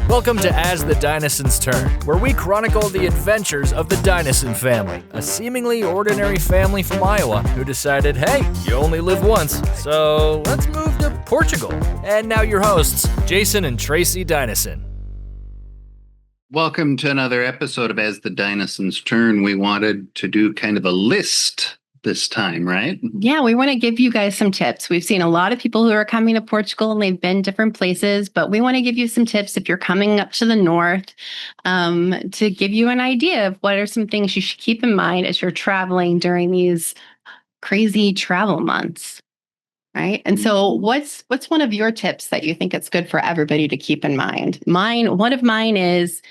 Welcome to As the Dinosaurs Turn, where we chronicle the adventures of the Dinosaur family, a seemingly ordinary family from Iowa who decided, hey, you only live once, so let's move to Portugal. And now your hosts, Jason and Tracy Dinosaur. Welcome to another episode of As the Dinosaurs Turn. We wanted to do kind of a list this time, right? Yeah, we want to give you guys some tips. We've seen a lot of people who are coming to Portugal and they've been different places, but we want to give you some tips if you're coming up to the north to give you an idea of what are some things you should keep in mind as you're traveling during these crazy travel months, right? And so what's one of your tips that you think it's good for everybody to keep in mind? One of mine is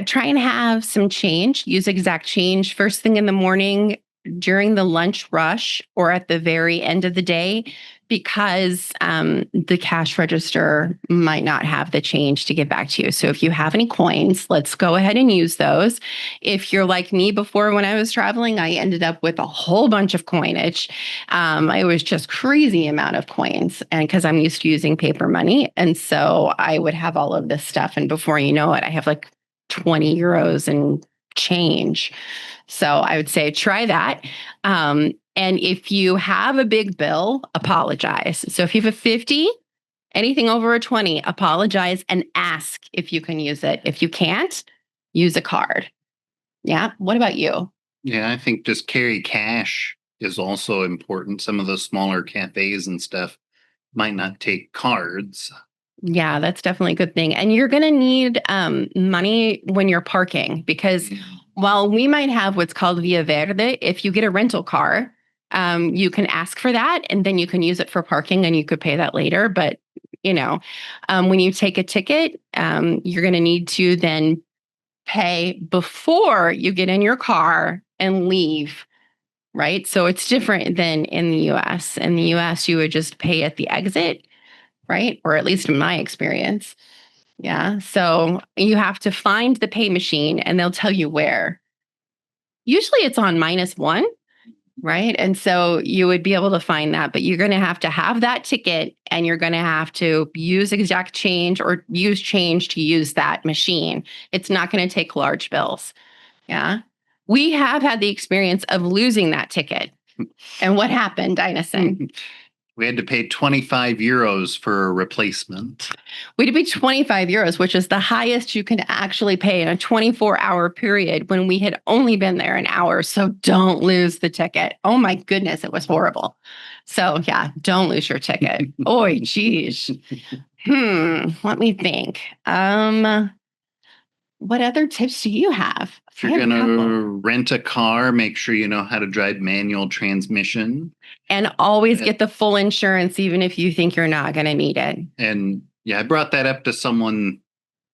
try and have some change, use exact change first thing in the morning, during the lunch rush, or at the very end of the day, because the cash register might not have the change to give back to you. So if you have any coins, let's go ahead and use those. If you're like me before when I was traveling, I ended up with a whole bunch of coinage. It was just crazy amount of coins, and because I'm used to using paper money. And so I would have all of this stuff. And before you know it, I have like 20 euros and change. So I would say try that. And if you have a big bill, apologize. So if you have a 50, anything over a 20, apologize and ask if you can use it. If you can't, use a card. Yeah. What about you? Yeah, I think just carry cash is also important. Some of those smaller cafes and stuff might not take cards. Yeah, that's definitely a good thing. And you're going to need money when you're parking, because while we might have what's called Via Verde, if you get a rental car, you can ask for that and then you can use it for parking and you could pay that later. But, when you take a ticket, you're going to need to then pay before you get in your car and leave. Right. So it's different than in the US. In the US, you would just pay at the exit. Right? Or at least in my experience. Yeah. So you have to find the pay machine and they'll tell you where. Usually it's on -1, right? And so you would be able to find that, but you're going to have that ticket and you're going to have to use exact change or use change to use that machine. It's not going to take large bills. Yeah. We have had the experience of losing that ticket. And what happened, Dinosaur? We had to pay 25 euros for a replacement. We had to pay 25 euros, which is the highest you can actually pay in a 24-hour period when we had only been there an hour. So don't lose the ticket. Oh my goodness, it was horrible. So yeah, don't lose your ticket. Oy, geez. Let me think. What other tips do you have? If you're going to rent a car, make sure you know how to drive manual transmission. And always get the full insurance, even if you think you're not going to need it. And yeah, I brought that up to someone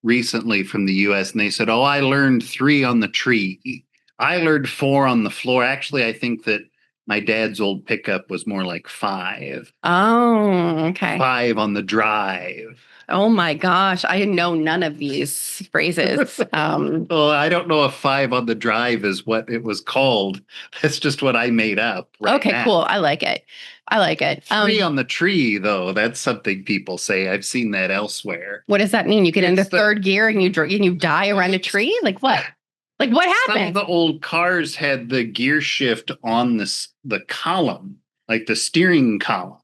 recently from the US, and they said, oh, I learned 3 on the tree. I learned 4 on the floor. Actually, I think that my dad's old pickup was more like 5. Oh, okay. 5 on the drive. Oh my gosh, I know none of these phrases. Well, I don't know if 5 on the drive is what it was called. That's just what I made up. Okay, now. Cool. I like it. 3 on the tree, though. That's something people say. I've seen that elsewhere. What does that mean? You get into third gear and you die around a tree? Like what? Like what happened? Some of the old cars had the gear shift on the column, like the steering column.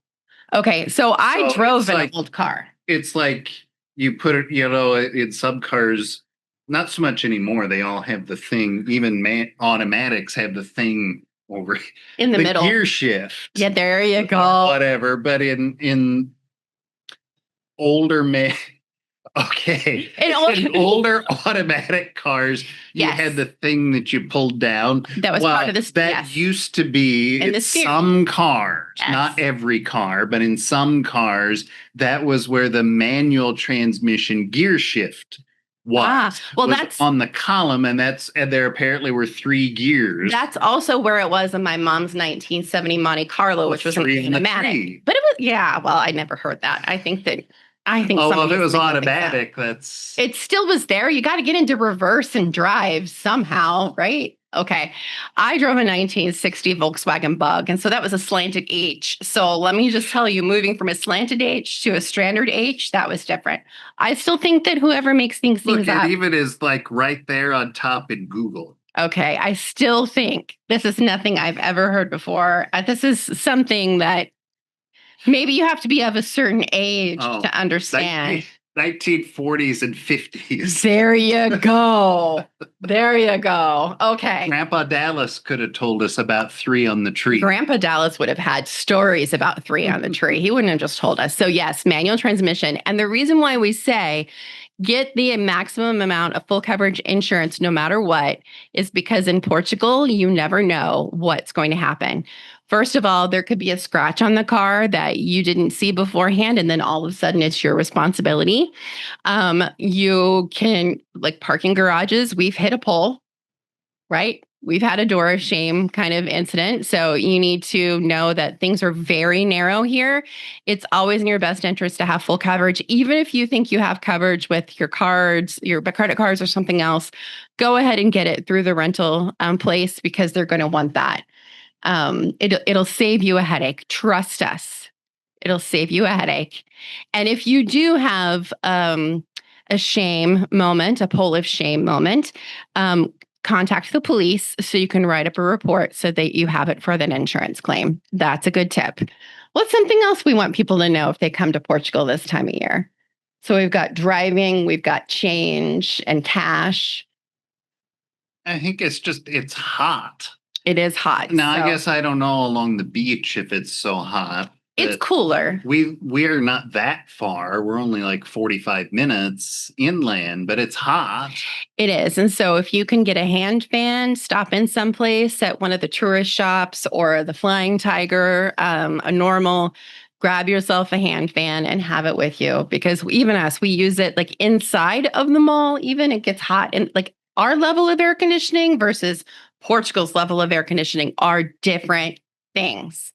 Okay, so I drove an old car. It's like you put it, in some cars, not so much anymore. They all have the thing, even automatics have the thing over in the middle. Gear shift. Yeah, there you go. Whatever. But in older okay. In older automatic cars, you had the thing that you pulled down. That was part of the That used to be in some cars, not every car, but in some cars, that was where the manual transmission gear shift was. That's on the column, and there apparently were 3 gears. That's also where it was in my mom's 1970 Monte Carlo, which was an automatic. But it was, well, I never heard that. I think that I think well, if it was automatic, that's... It still was there. You got to get into reverse and drive somehow, right? Okay. I drove a 1960 Volkswagen Bug, and so that was a slanted H. So let me just tell you, moving from a slanted H to a standard H, that was different. I still think that whoever makes things up... Look, it even is like right there on top in Google. Okay. I still think this is nothing I've ever heard before. This is something that maybe you have to be of a certain age to understand. 1940s and 50s. There you go. There you go. Okay. Grandpa Dallas could have told us about 3 on the tree. Grandpa Dallas would have had stories about 3 on the tree. He wouldn't have just told us. So yes, manual transmission. And the reason why we say get the maximum amount of full coverage insurance no matter what is because in Portugal, you never know what's going to happen. First of all, there could be a scratch on the car that you didn't see beforehand, and then all of a sudden it's your responsibility. You can, like parking garages, we've hit a pole, right? We've had a door of shame kind of incident. So you need to know that things are very narrow here. It's always in your best interest to have full coverage. Even if you think you have coverage with your cards, your credit cards or something else, go ahead and get it through the rental place because they're going to want that. It'll save you a headache. Trust us. It'll save you a headache. And if you do have a shame moment, a pole of shame moment, contact the police so you can write up a report so that you have it for an insurance claim. That's a good tip. What's something else we want people to know if they come to Portugal this time of year? So we've got driving, we've got change and cash. I think it's hot. It is hot. Now, I guess I don't know along the beach if it's so hot. It's cooler. We're not that far. We're only like 45 minutes inland, but it's hot. It is. And so if you can get a hand fan, stop in someplace at one of the tourist shops or the Flying Tiger, a normal, grab yourself a hand fan and have it with you. Because even us, we use it like inside of the mall, even it gets hot. And like our level of air conditioning versus Portugal's level of air conditioning are different things.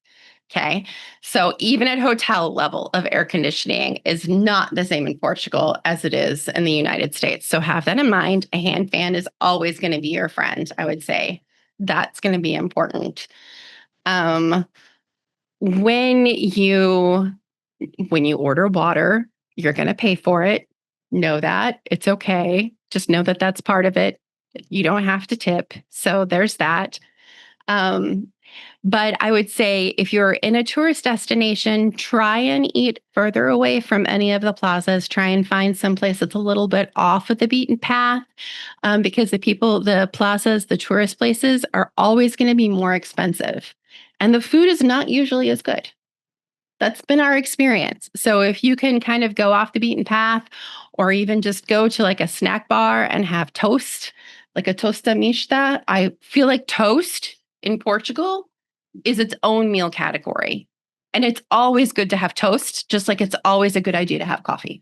Okay. So even at hotel level of air conditioning is not the same in Portugal as it is in the United States. So have that in mind. A hand fan is always going to be your friend. I would say that's going to be important. When you order water, you're going to pay for it. Know that. It's okay. Just know that that's part of it. You don't have to tip. So there's that. But I would say if you're in a tourist destination, try and eat further away from any of the plazas. Try and find someplace that's a little bit off of the beaten path because the plazas, the tourist places are always going to be more expensive. And the food is not usually as good. That's been our experience. So if you can kind of go off the beaten path or even just go to like a snack bar and have toast, like a tosta mista, I feel like toast in Portugal is its own meal category. And it's always good to have toast, just like it's always a good idea to have coffee.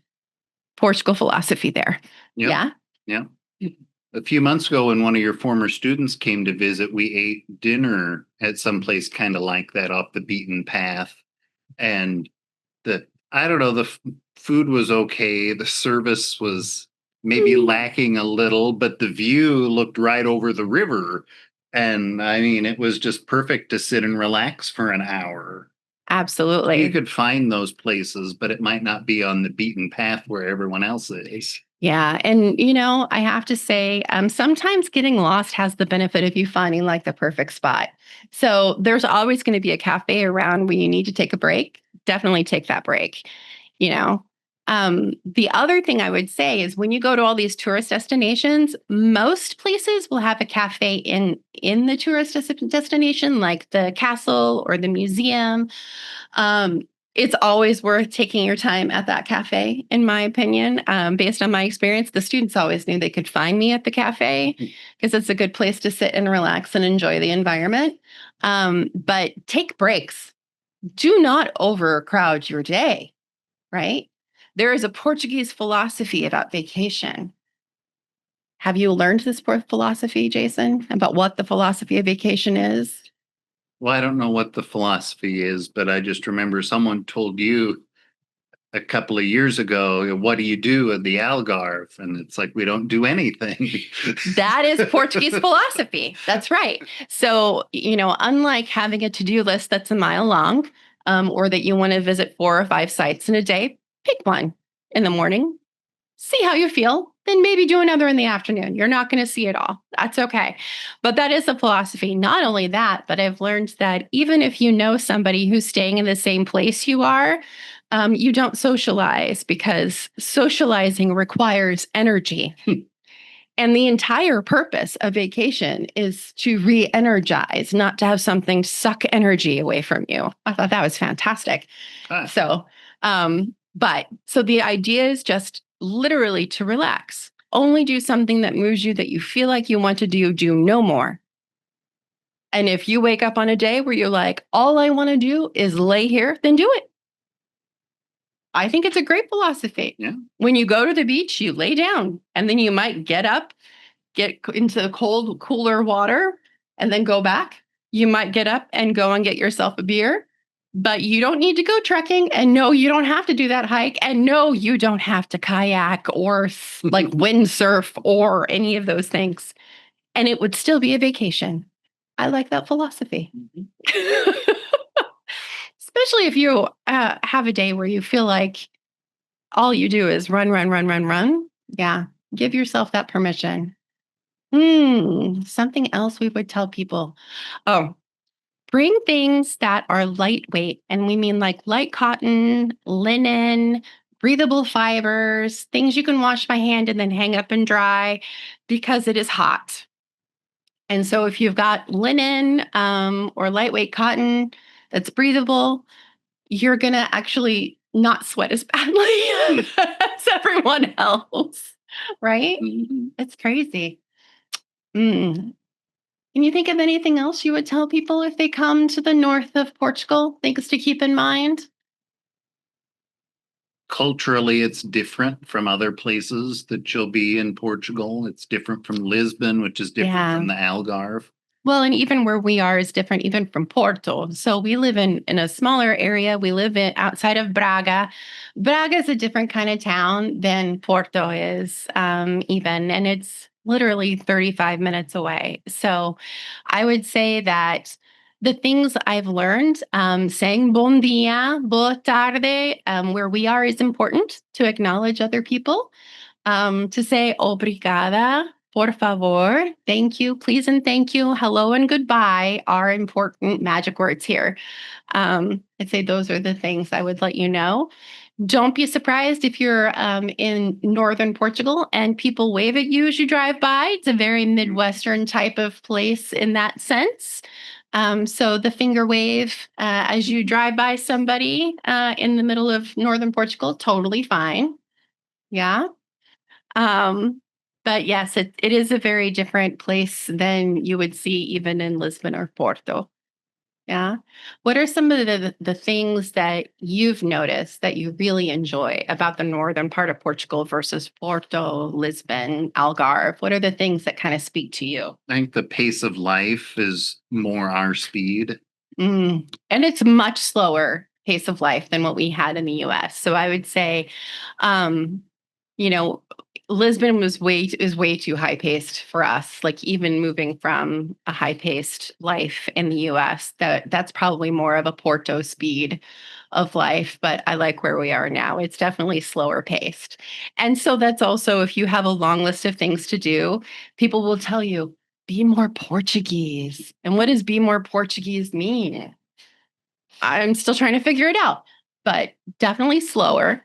Portugal philosophy there. Yep. Yeah. Yeah. A few months ago, when one of your former students came to visit, we ate dinner at some place kind of like that off the beaten path. And the food was okay. The service was maybe lacking a little, but the view looked right over the river. And I mean, it was just perfect to sit and relax for an hour. Absolutely. You could find those places, but it might not be on the beaten path where everyone else is. Yeah. And, I have to say, sometimes getting lost has the benefit of you finding like the perfect spot. So there's always going to be a cafe around where you need to take a break. Definitely take that break. The other thing I would say is when you go to all these tourist destinations, most places will have a cafe in the tourist destination, like the castle or the museum. It's always worth taking your time at that cafe, in my opinion. Based on my experience, the students always knew they could find me at the cafe because it's a good place to sit and relax and enjoy the environment. But take breaks. Do not overcrowd your day, right? There is a Portuguese philosophy about vacation. Have you learned this philosophy, Jason, about what the philosophy of vacation is? Well, I don't know what the philosophy is, but I just remember someone told you a couple of years ago, what do you do at the Algarve? And it's like, we don't do anything. That is Portuguese philosophy. That's right. So, unlike having a to-do list that's a mile long, or that you want to visit 4 or 5 sites in a day, pick one in the morning, see how you feel, then maybe do another in the afternoon. You're not going to see it all. That's okay. But that is a philosophy. Not only that, but I've learned that even if you know somebody who's staying in the same place you are, you don't socialize because socializing requires energy. And the entire purpose of vacation is to re-energize, not to have something suck energy away from you. I thought that was fantastic. So the idea is just literally to relax. Only do something that moves you, that you feel like you want to do no more. And if you wake up on a day where you're like, all I want to do is lay here, then do it. I think it's a great philosophy. Yeah. When you go to the beach, you lay down, and then you might get up, get into the cold, cooler water, and then go back. You might get up and go and get yourself a beer, but you don't need to go trekking. And no, you don't have to do that hike. And no, you don't have to kayak or like windsurf or any of those things. And it would still be a vacation. I like that philosophy. Mm-hmm. Especially if you have a day where you feel like all you do is run. Yeah, give yourself that permission. Something else we would tell people. Oh, bring things that are lightweight. And we mean like light cotton, linen, breathable fibers, things you can wash by hand and then hang up and dry because it is hot. And so if you've got linen or lightweight cotton that's breathable, you're going to actually not sweat as badly as everyone else, right? Mm-hmm. It's crazy. Can you think of anything else you would tell people if they come to the north of Portugal? Things to keep in mind? Culturally, it's different from other places that you'll be in Portugal. It's different from Lisbon, which is different from the Algarve. Well, and even where we are is different even from Porto. So we live in a smaller area. We live outside of Braga. Braga is a different kind of town than Porto is even, and it's literally 35 minutes away. So I would say that the things I've learned, saying bom dia, boa tarde, where we are is important to acknowledge other people, to say obrigada, por favor, thank you, please and thank you, hello and goodbye are important magic words here. I'd say those are the things I would let you know. Don't be surprised if you're in northern Portugal and people wave at you as you drive by. It's a very Midwestern type of place in that sense. So the finger wave as you drive by somebody in the middle of northern Portugal, totally fine. Yeah. But yes, it is a very different place than you would see even in Lisbon or Porto. Yeah. What are some of the things that you've noticed that you really enjoy about the northern part of Portugal versus Porto, Lisbon, Algarve? What are the things that kind of speak to you? I think the pace of life is more our speed. And it's much slower pace of life than what we had in the US. So I would say, Lisbon is way too high paced for us. Like even moving from a high paced life in the US, that's probably more of a Porto speed of life. But I like where we are now. It's definitely slower paced. And so that's also, if you have a long list of things to do, people will tell you, be more Portuguese. And what does be more Portuguese mean? I'm still trying to figure it out, but definitely slower.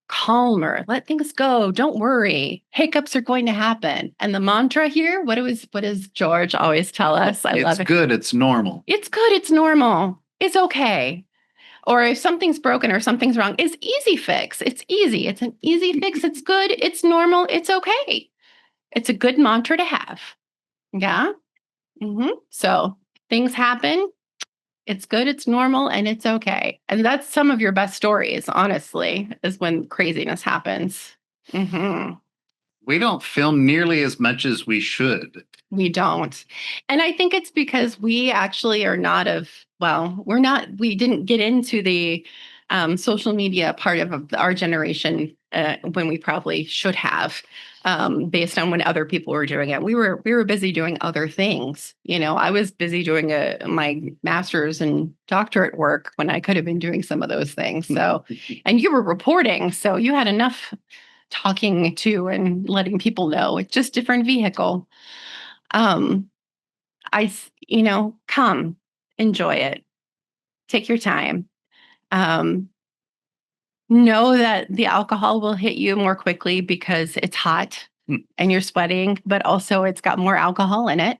Calmer, let things go. Don't worry. Hiccups are going to happen. And the mantra here, what does George always tell us? I love it. It's good. It's normal. It's good. It's normal. It's okay. Or if something's broken or something's wrong, it's easy fix. It's easy. It's an easy fix. It's good. It's normal. It's okay. It's a good mantra to have. Yeah. So things happen. It's good, it's normal, and it's okay. And that's some of your best stories, honestly, is when craziness happens. We don't film nearly as much as we should. We don't. And I think it's because we actually are we didn't get into the social media part of our generation when we probably should have, based on when other people were doing it. We were busy doing other things. I was busy doing my master's and doctorate work when I could have been doing some of those things. So, and you were reporting, so you had enough talking to and letting people know. It's just different vehicle. Come, enjoy it. Take your time. Know that the alcohol will hit you more quickly because it's hot and you're sweating, but also it's got more alcohol in it.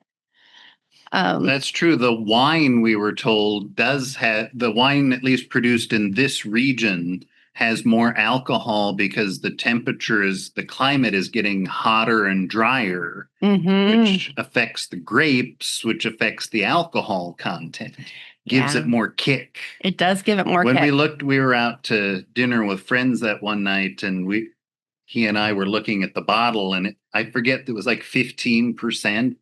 That's true. The wine, we were told, does have the wine, at least produced in this region, has more alcohol because the climate is getting hotter and drier, which affects the grapes, which affects the alcohol content. Gives it more kick. It does give it more kick. When we were out to dinner with friends that one night, and he and I were looking at the bottle, and I forget, it was like 15%.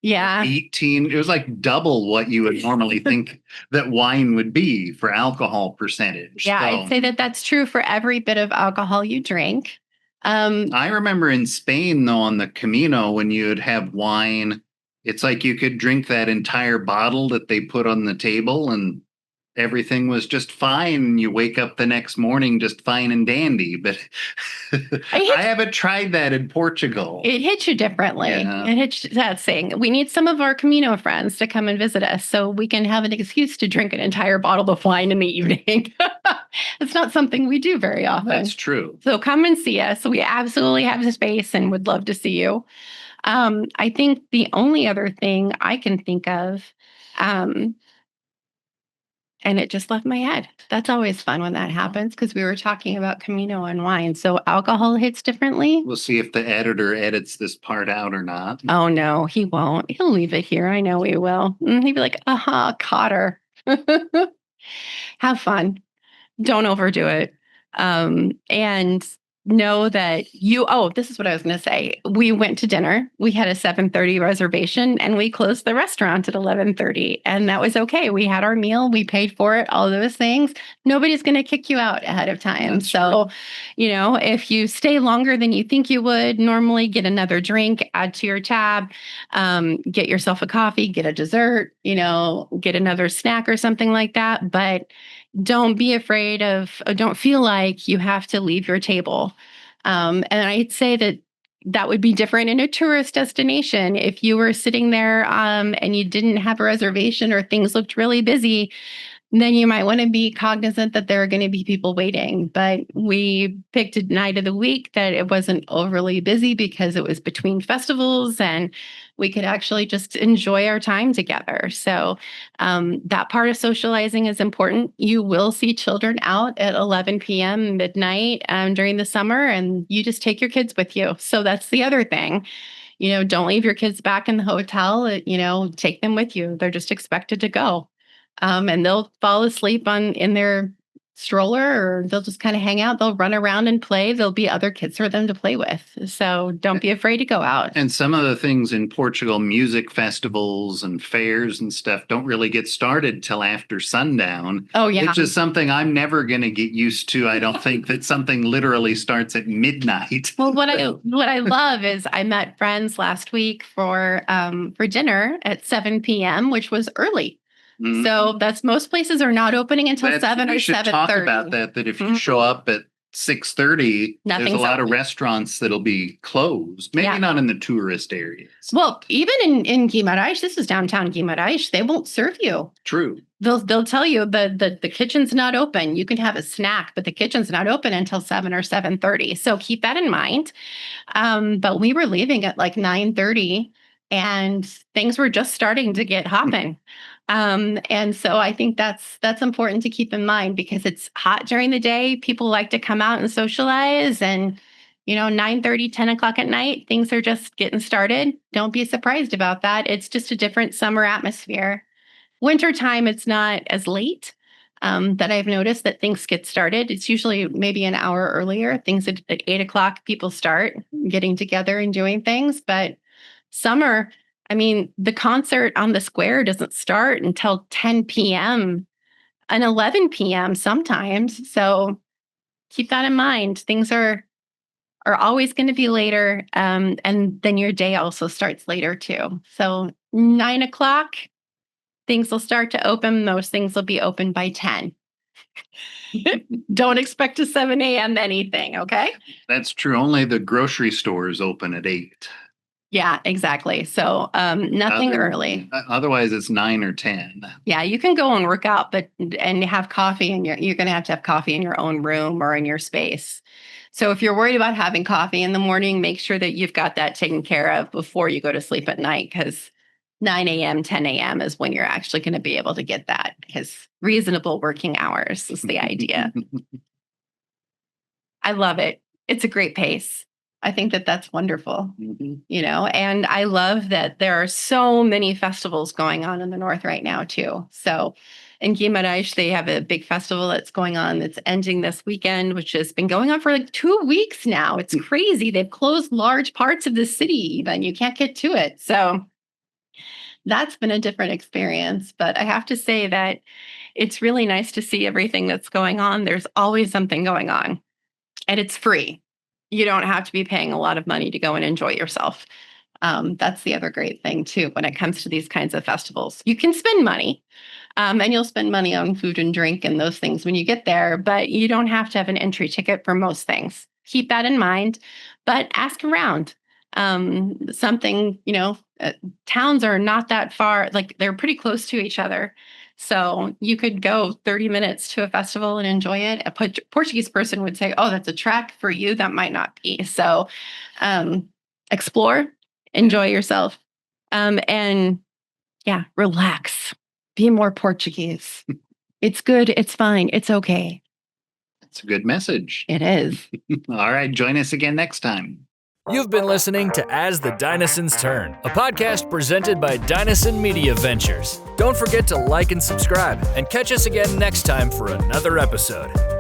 Yeah. 18. It was like double what you would normally think that wine would be for alcohol percentage. Yeah, I'd say that's true for every bit of alcohol you drink. I remember in Spain, though, on the Camino, when you would have wine, it's like you could drink that entire bottle that they put on the table and everything was just fine. You wake up the next morning just fine and dandy. But I haven't tried that in Portugal. It hits you differently. Yeah. It hits that thing. We need some of our Camino friends to come and visit us so we can have an excuse to drink an entire bottle of wine in the evening. It's not something we do very often. That's true. So come and see us. We absolutely have the space and would love to see you. I think the only other thing I can think of, and it just left my head. That's always fun when that happens because we were talking about Camino and wine. So alcohol hits differently. We'll see if the editor edits this part out or not. Oh, no, he won't. He'll leave it here. I know he will. He'd be like, caught her. Have fun. Don't overdo it. And know that this is what I was going to say. We went to dinner. We had a 7:30 reservation and we closed the restaurant at 11:30. And that was okay. We had our meal. We paid for it, all those things. Nobody's going to kick you out ahead of time. That's so, true. If you stay longer than you think you would, normally get another drink, add to your tab, get yourself a coffee, get a dessert, get another snack or something like that. But don't be afraid don't feel like you have to leave your table. And I'd say that would be different in a tourist destination. If you were sitting there and you didn't have a reservation or things looked really busy, then you might want to be cognizant that there are going to be people waiting. But we picked a night of the week that it wasn't overly busy because it was between festivals and we could actually just enjoy our time together. So that part of socializing is important. You will see children out at 11 p.m. midnight during the summer, and you just take your kids with you. So that's the other thing. Don't leave your kids back in the hotel. Take them with you. They're just expected to go. And they'll fall asleep in their stroller, or they'll just kind of hang out. They'll run around and play. There'll be other kids for them to play with. So don't be afraid to go out. And some of the things in Portugal, music festivals and fairs and stuff, don't really get started till after sundown. Oh, yeah. Which is something I'm never going to get used to. I don't think that something literally starts at midnight. Well, what I love is I met friends last week for dinner at 7 p.m., which was early. Mm-hmm. So most places are not opening until 7 or 7:30. We should talk about that if you show up at 6:30, there's a lot of restaurants that'll be closed. Maybe not in the tourist areas. Well, even in Guimarães, this is downtown Guimarães, they won't serve you. True. They'll tell you the kitchen's not open. You can have a snack, but the kitchen's not open until 7 or 7:30. So keep that in mind. But we were leaving at like 9:30 and things were just starting to get hopping. And so I think that's important to keep in mind because it's hot during the day. People like to come out and socialize, and 9:30, 10 o'clock at night, things are just getting started. Don't be surprised about that. It's just a different summer atmosphere. Wintertime, it's not as late that I've noticed that things get started. It's usually maybe an hour earlier. Things at 8 o'clock, people start getting together and doing things. But summer, the concert on the square doesn't start until 10 p.m. an 11 p.m. sometimes. So keep that in mind. Things are always going to be later. And then your day also starts later too. So 9 o'clock, things will start to open. Most things will be open by 10. Don't expect a 7 a.m. anything, okay? That's true. Only the grocery stores open at 8. Yeah, exactly. So nothing early. Otherwise, it's 9 or 10. Yeah, you can go and work out, and have coffee, and you're going to have coffee in your own room or in your space. So if you're worried about having coffee in the morning, make sure that you've got that taken care of before you go to sleep at night, because 9 a.m., 10 a.m. is when you're actually going to be able to get that, because reasonable working hours is the idea. I love it. It's a great pace. I think that that's wonderful, and I love that there are so many festivals going on in the north right now too. So in Guimarães, they have a big festival that's going on that's ending this weekend, which has been going on for like 2 weeks now. It's crazy. They've closed large parts of the city even. You can't get to it. So that's been a different experience. But I have to say that it's really nice to see everything that's going on. There's always something going on, and it's free. You don't have to be paying a lot of money to go and enjoy yourself. That's the other great thing too, when it comes to these kinds of festivals. You can spend money, and you'll spend money on food and drink and those things when you get there, but you don't have to have an entry ticket for most things. Keep that in mind, but ask around. Towns are not that far, like they're pretty close to each other. So you could go 30 minutes to a festival and enjoy it. A Portuguese person would say, oh, that's a trek. For you, that might not be. So explore, enjoy yourself, and relax. Be more Portuguese. It's good. It's fine. It's okay. It's a good message. It is. All right. Join us again next time. You've been listening to As the Dynasons Turn, a podcast presented by Dynason Media Ventures. Don't forget to like and subscribe, and catch us again next time for another episode.